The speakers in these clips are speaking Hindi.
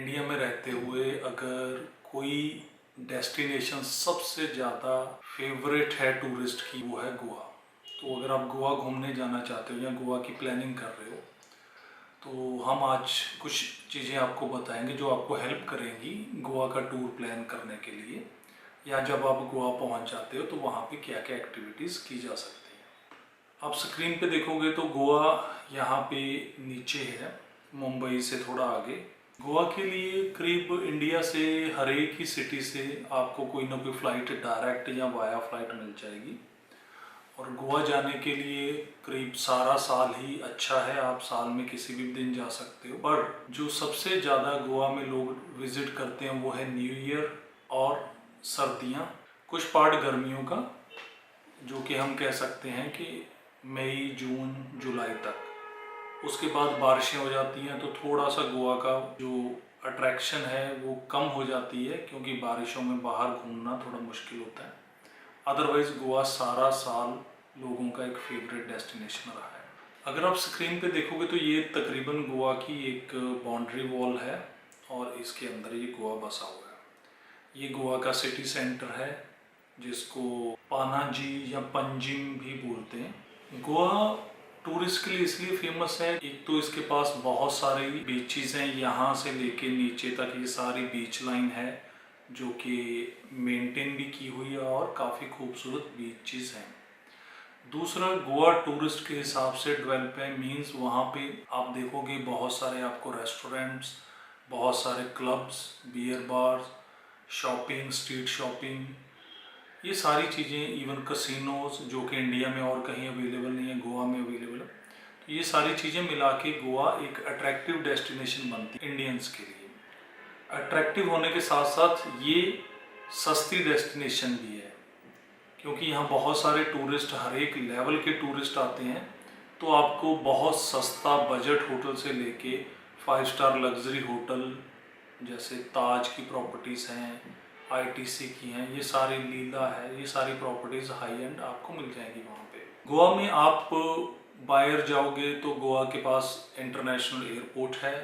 इंडिया में रहते हुए अगर कोई डेस्टिनेशन सबसे ज़्यादा फेवरेट है टूरिस्ट की, वो है गोवा। तो अगर आप गोवा घूमने जाना चाहते हो या गोवा की प्लानिंग कर रहे हो, तो हम आज कुछ चीज़ें आपको बताएंगे जो आपको हेल्प करेंगी गोवा का टूर प्लान करने के लिए, या जब आप गोवा पहुंच जाते हो तो वहाँ पे क्या क्या एक्टिविटीज़ की जा सकती हैं। आप स्क्रीन पे देखोगे तो गोवा यहाँ पे नीचे है, मुंबई से थोड़ा आगे। गोवा के लिए करीब इंडिया से हर एक ही सिटी से आपको कोई ना कोई फ़्लाइट डायरेक्ट या वाया फ़्लाइट मिल जाएगी। और गोवा जाने के लिए करीब सारा साल ही अच्छा है, आप साल में किसी भी दिन जा सकते हो। पर जो सबसे ज़्यादा गोवा में लोग विज़िट करते हैं वो है न्यू ईयर और सर्दियाँ, कुछ पार्ट गर्मियों का, जो कि हम कह सकते हैं कि मई जून जुलाई तक। उसके बाद बारिशें हो जाती हैं तो थोड़ा सा गोवा का जो अट्रैक्शन है वो कम हो जाती है, क्योंकि बारिशों में बाहर घूमना थोड़ा मुश्किल होता है। अदरवाइज़ गोवा सारा साल लोगों का एक फेवरेट डेस्टिनेशन रहा है। अगर आप स्क्रीन पे देखोगे तो ये तकरीबन गोवा की एक बाउंड्री वॉल है और इसके अंदर ये गोवा बसा हुआ है। ये गोवा का सिटी सेंटर है, जिसको पानाजी या पंजिम भी बोलते हैं। गोवा टूरिस्ट के लिए इसलिए फेमस है, एक तो इसके पास बहुत सारे बीचेस हैं, यहाँ से लेके नीचे तक ये सारी बीच लाइन है जो कि मेंटेन भी की हुई है और काफ़ी खूबसूरत बीचेस हैं। दूसरा, गोवा टूरिस्ट के हिसाब से डेवलप है, मीन्स वहाँ पे आप देखोगे बहुत सारे आपको रेस्टोरेंट्स, बहुत सारे clubs, beer bars, shopping, street shopping, ये सारी चीज़ें, इवन कसिनोज जो कि इंडिया में और कहीं अवेलेबल नहीं है, गोवा में अवेलेबल है। तो ये सारी चीज़ें मिला के गोवा एक अट्रैक्टिव डेस्टिनेशन बनती है इंडियंस के लिए। अट्रैक्टिव होने के साथ साथ ये सस्ती डेस्टिनेशन भी है, क्योंकि यहाँ बहुत सारे टूरिस्ट, हर एक लेवल के टूरिस्ट आते हैं। तो आपको बहुत सस्ता बजट होटल से लेके 5 स्टार लग्जरी होटल, जैसे ताज की प्रॉपर्टीज़ हैं, आईटीसी की हैं, ये सारी लीला है, ये सारी प्रॉपर्टीज़ हाई एंड आपको मिल जाएंगी वहाँ पे। गोवा में आप बाहर जाओगे तो गोवा के पास इंटरनेशनल एयरपोर्ट है।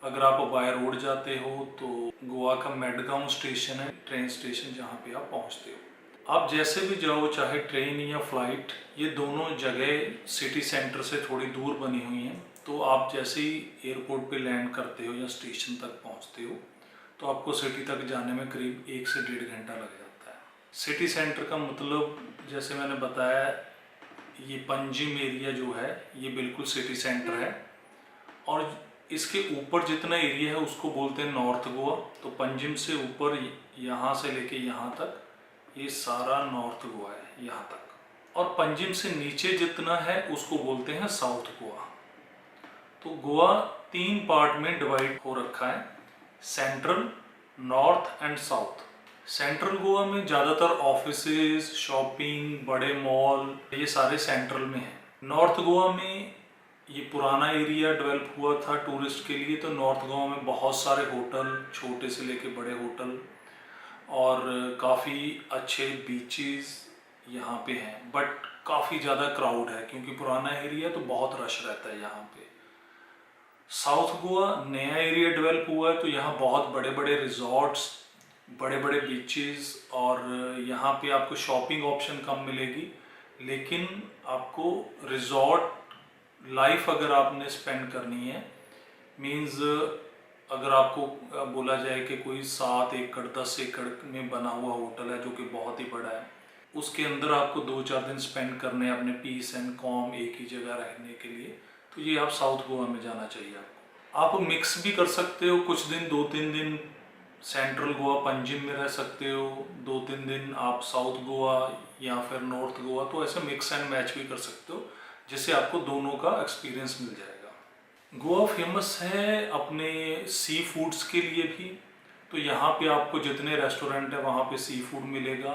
अगर आप बाय रोड जाते हो तो गोवा का मेडगांव स्टेशन है, ट्रेन स्टेशन, जहाँ पे आप पहुँचते हो। आप जैसे भी जाओ, चाहे ट्रेन या फ्लाइट, ये दोनों जगह सिटी सेंटर से थोड़ी दूर बनी हुई हैं। तो आप जैसे ही एयरपोर्ट पे लैंड करते हो या स्टेशन तक पहुँचते हो तो आपको सिटी तक जाने में करीब 1 से 1.5 घंटा लग जाता है। सिटी सेंटर का मतलब, जैसे मैंने बताया, ये पंजिम एरिया जो है ये बिल्कुल सिटी सेंटर है, और इसके ऊपर जितना एरिया है उसको बोलते हैं नॉर्थ गोवा। तो पंजिम से ऊपर यहाँ से लेके यहाँ तक ये सारा नॉर्थ गोवा है यहाँ तक, और पंजिम से नीचे जितना है उसको बोलते हैं साउथ गोवा। तो गोवा 3 पार्ट में डिवाइड हो रखा है, central, north and south. Central Goa में ज़्यादातर ऑफिसेज, शॉपिंग, बड़े मॉल, ये सारे सेंट्रल में हैं। नॉर्थ गोवा में ये पुराना एरिया डेवलप हुआ था टूरिस्ट के लिए, तो नॉर्थ गोवा में बहुत सारे होटल, छोटे से लेके बड़े होटल, और काफ़ी अच्छे बीचेस यहाँ पे हैं। बट काफ़ी ज़्यादा क्राउड है, क्योंकि पुराना एरिया तो बहुत रश रहता है यहाँ पे। साउथ गोवा नया एरिया डेवलप हुआ है, तो यहाँ बहुत बड़े बड़े रिजॉर्ट्स, बड़े बड़े बीचेस, और यहाँ पे आपको शॉपिंग ऑप्शन कम मिलेगी, लेकिन आपको रिजॉर्ट लाइफ अगर आपने स्पेंड करनी है, मींस अगर आपको बोला जाए कि कोई 7 एकड़ 10 एकड़ में बना हुआ होटल है जो कि बहुत ही बड़ा है, उसके अंदर आपको 2-4 दिन स्पेंड करने हैं अपने पीस एंड कॉम एक ही जगह रहने के लिए, तो ये आप साउथ गोवा में जाना चाहिए आपको। आप मिक्स भी कर सकते हो, कुछ दिन 2-3 दिन सेंट्रल गोवा पंजिम में रह सकते हो, 2-3 दिन आप साउथ गोवा या फिर नॉर्थ गोवा, तो ऐसे मिक्स एंड मैच भी कर सकते हो, जिससे आपको दोनों का एक्सपीरियंस मिल जाएगा। गोवा फेमस है अपने सी फूड्स के लिए भी, तो यहाँ पे आपको जितने रेस्टोरेंट है वहाँ पे सी फूड मिलेगा,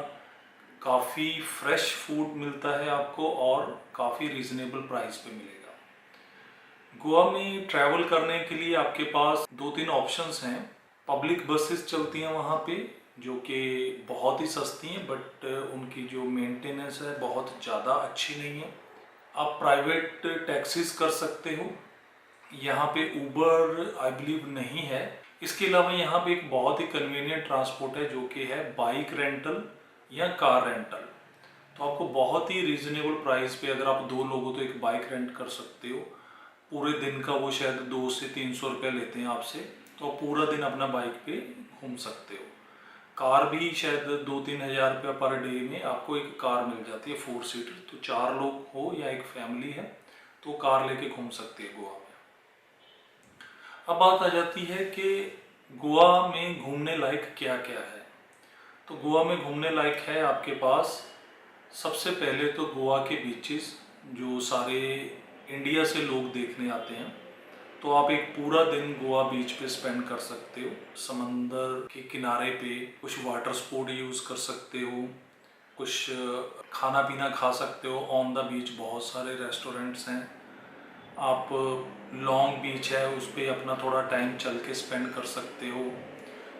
काफ़ी फ्रेश फूड मिलता है आपको, और काफ़ी रीज़नेबल प्राइस पे मिलेगा। गोवा में ट्रैवल करने के लिए आपके पास 2-3 ऑप्शंस हैं। पब्लिक बसेस चलती हैं वहाँ पे, जो कि बहुत ही सस्ती हैं, बट उनकी जो मेंटेनेंस है बहुत ज़्यादा अच्छी नहीं है। आप प्राइवेट टैक्सीज कर सकते हो। यहाँ पे ऊबर आई बिलीव नहीं है, इसके अलावा यहाँ पे एक बहुत ही कन्वीनियंट ट्रांसपोर्ट है जो कि है बाइक रेंटल या कार रेंटल। तो आपको बहुत ही रीजनेबल प्राइस पे, अगर आप 2 लोग हो तो एक बाइक रेंट कर सकते हो। पूरे दिन का वो शायद 200 से 300 रुपये लेते हैं आपसे, तो आप पूरा दिन अपना बाइक पे घूम सकते हो। कार भी शायद 2-3 हज़ार रुपया पर डे में आपको एक कार मिल जाती है 4 सीटर। तो 4 लोग हो या एक फैमिली है तो कार लेके घूम सकते हैं गोवा में। अब बात आ जाती है कि गोवा में घूमने लायक क्या क्या है। तो गोवा में घूमने लायक है आपके पास सबसे पहले तो गोवा के बीचेस, जो सारे इंडिया से लोग देखने आते हैं। तो आप एक पूरा दिन गोवा बीच पे स्पेंड कर सकते हो। समंदर के किनारे पे कुछ वाटर स्पोर्ट यूज़ कर सकते हो, कुछ खाना पीना खा सकते हो ऑन द बीच। बहुत सारे रेस्टोरेंट्स हैं। आप लॉन्ग बीच है उस पर अपना थोड़ा टाइम चल के स्पेंड कर सकते हो।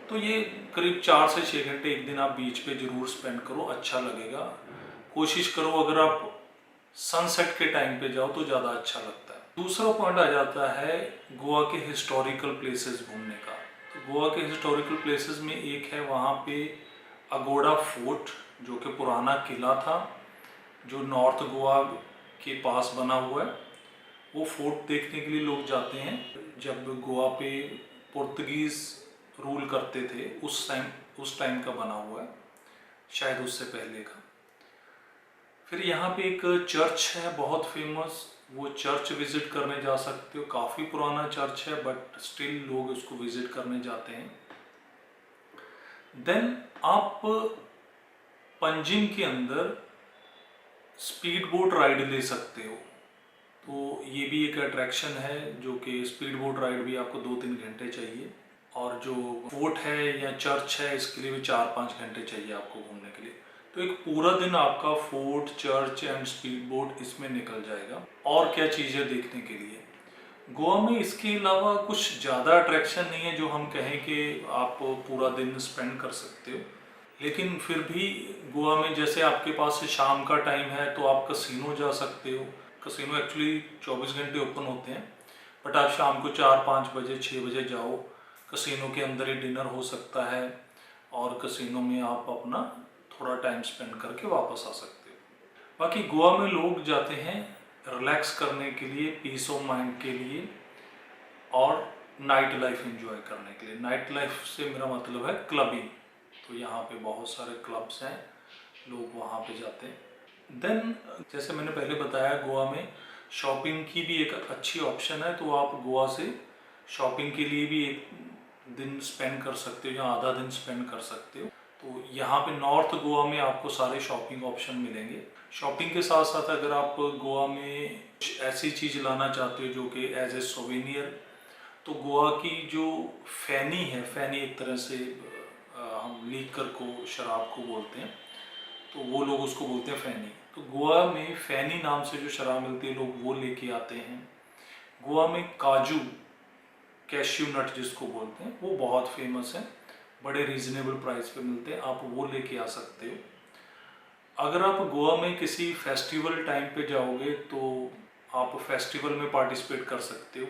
तो ये करीब 4 से 6 घंटे एक दिन आप बीच पे ज़रूर स्पेंड करो, अच्छा लगेगा। कोशिश करो अगर आप सनसेट के टाइम पे जाओ तो ज़्यादा अच्छा लगता है। दूसरा पॉइंट आ जाता है गोवा के हिस्टोरिकल प्लेसेस घूमने का। तो गोवा के हिस्टोरिकल प्लेसेस में एक है वहाँ पे अगोड़ा फोर्ट, जो कि पुराना किला था जो नॉर्थ गोवा के पास बना हुआ है। वो फोर्ट देखने के लिए लोग जाते हैं। जब गोवा पे पुर्तगीज़ रूल करते थे उस टाइम का बना हुआ है, शायद उससे पहले का। फिर यहाँ पे एक चर्च है बहुत फेमस, वो चर्च विजिट करने जा सकते हो। काफ़ी पुराना चर्च है बट स्टिल लोग उसको विजिट करने जाते हैं। देन आप पंजिम के अंदर स्पीड बोट राइड ले सकते हो। तो ये भी एक अट्रैक्शन है, जो कि स्पीड बोट राइड भी आपको 2-3 घंटे चाहिए। और जो फोर्ट है या चर्च है इसके लिए भी 4-5 घंटे चाहिए आपको घूमने के लिए। तो एक पूरा दिन आपका fort, church and speed boat इसमें निकल जाएगा। और क्या चीज़ें देखने के लिए गोवा में इसके अलावा कुछ ज़्यादा अट्रैक्शन नहीं है जो हम कहें कि आप पूरा दिन स्पेंड कर सकते हो। लेकिन फिर भी गोवा में जैसे आपके पास से शाम का टाइम है तो आप कसिनो जा सकते हो। कसिनो एक्चुअली 24 घंटे ओपन होते हैं, बट आप शाम को 4-5 बजे 6 बजे जाओ, कसिनो के अंदर ही डिनर हो सकता है और कसिनो में आप अपना थोड़ा टाइम स्पेंड करके वापस आ सकते हो। बाकी गोवा में लोग जाते हैं रिलैक्स करने के लिए, पीस ऑफ माइंड के लिए और नाइट लाइफ एंजॉय करने के लिए। नाइट लाइफ से मेरा मतलब है क्लबिंग। तो यहाँ पे बहुत सारे क्लब्स हैं, लोग वहाँ पे जाते हैं। देन जैसे मैंने पहले बताया गोवा में शॉपिंग की भी एक अच्छी ऑप्शन है। तो आप गोवा से शॉपिंग के लिए भी एक दिन स्पेंड कर सकते हो या आधा दिन स्पेंड कर सकते हो। तो यहाँ पे नॉर्थ गोवा में आपको सारे शॉपिंग ऑप्शन मिलेंगे। शॉपिंग के साथ साथ अगर आप गोवा में कुछ ऐसी चीज़ लाना चाहते हो जो कि एज ए सोवेनियर, तो गोवा की जो फैनी है, फैनी एक तरह से हम लीकर को, शराब को बोलते हैं, तो वो लोग उसको बोलते हैं फैनी। तो गोवा में फैनी नाम से जो शराब मिलती है लोग वो लेके आते हैं। गोवा में काजू, कैश्यू नट जिसको बोलते हैं, वो बहुत फेमस है, बड़े रीजनेबल प्राइस पे मिलते हैं, आप वो लेके आ सकते हो। अगर आप गोवा में किसी फेस्टिवल टाइम पे जाओगे तो आप फेस्टिवल में पार्टिसिपेट कर सकते हो।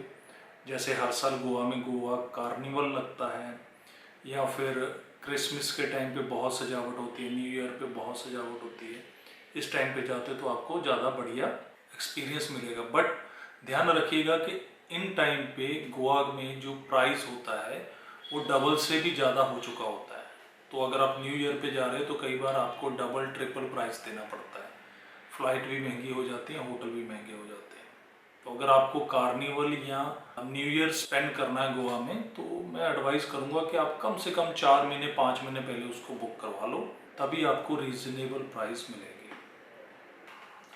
जैसे हर साल गोवा में गोवा कार्निवल लगता है, या फिर क्रिसमस के टाइम पे बहुत सजावट होती है, न्यू ईयर पे बहुत सजावट होती है। इस टाइम पे जाते तो आपको ज़्यादा बढ़िया एक्सपीरियंस मिलेगा। बट ध्यान रखिएगा कि इन टाइम पे गोवा में जो प्राइस होता है वो डबल से भी ज़्यादा हो चुका होता है। तो अगर आप न्यू ईयर पे जा रहे हो तो कई बार आपको डबल ट्रिपल प्राइस देना पड़ता है। फ़्लाइट भी महंगी हो जाती है, होटल भी महंगे हो जाते हैं। तो अगर आपको कार्निवल या न्यू ईयर स्पेंड करना है गोवा में, तो मैं एडवाइस करूंगा कि आप कम से कम 4 महीने 5 महीने पहले उसको बुक करवा लो, तभी आपको रीजनेबल प्राइस मिलेगी।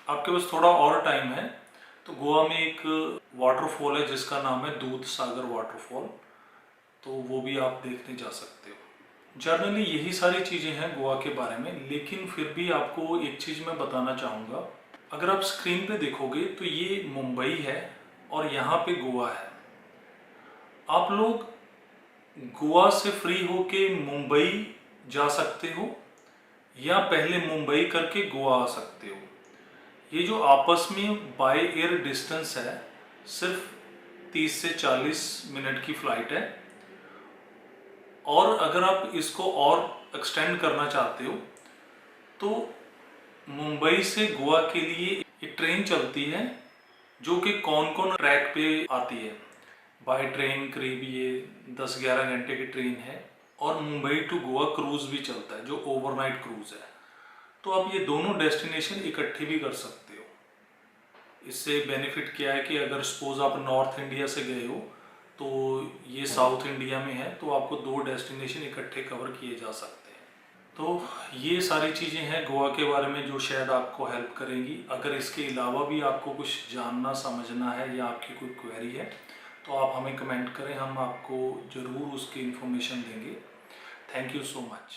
आपके पास थोड़ा और टाइम है तो गोवा में एक वाटरफॉल है जिसका नाम है दूध सागर वाटरफॉल, तो वो भी आप देखने जा सकते हो। जनरली यही सारी चीज़ें हैं गोवा के बारे में। लेकिन फिर भी आपको एक चीज़ मैं बताना चाहूँगा, अगर आप स्क्रीन पे देखोगे तो ये मुंबई है और यहाँ पे गोवा है। आप लोग गोवा से फ्री होके मुंबई जा सकते हो या पहले मुंबई करके गोवा आ सकते हो। ये जो आपस में बाय एयर डिस्टेंस है सिर्फ 30 से 40 मिनट की फ़्लाइट है और अगर आप इसको और एक्सटेंड करना चाहते हो तो मुंबई से गोवा के लिए एक ट्रेन चलती है जो कि कौन कौन ट्रैक पे आती है। बाय ट्रेन करीब ये 10-11 घंटे की ट्रेन है और मुंबई टू गोवा क्रूज भी चलता है जो ओवरनाइट क्रूज है। तो आप ये दोनों डेस्टिनेशन इकट्ठे भी कर सकते हो। इससे बेनिफिट क्या है कि अगर सपोज आप नॉर्थ इंडिया से गए हो तो ये साउथ इंडिया में है तो आपको 2 डेस्टिनेशन इकट्ठे कवर किए जा सकते हैं। तो ये सारी चीज़ें हैं गोवा के बारे में जो शायद आपको हेल्प करेंगी। अगर इसके अलावा भी आपको कुछ जानना समझना है या आपकी कोई क्वेरी है तो आप हमें कमेंट करें, हम आपको ज़रूर उसकी इन्फॉर्मेशन देंगे। Thank you so much.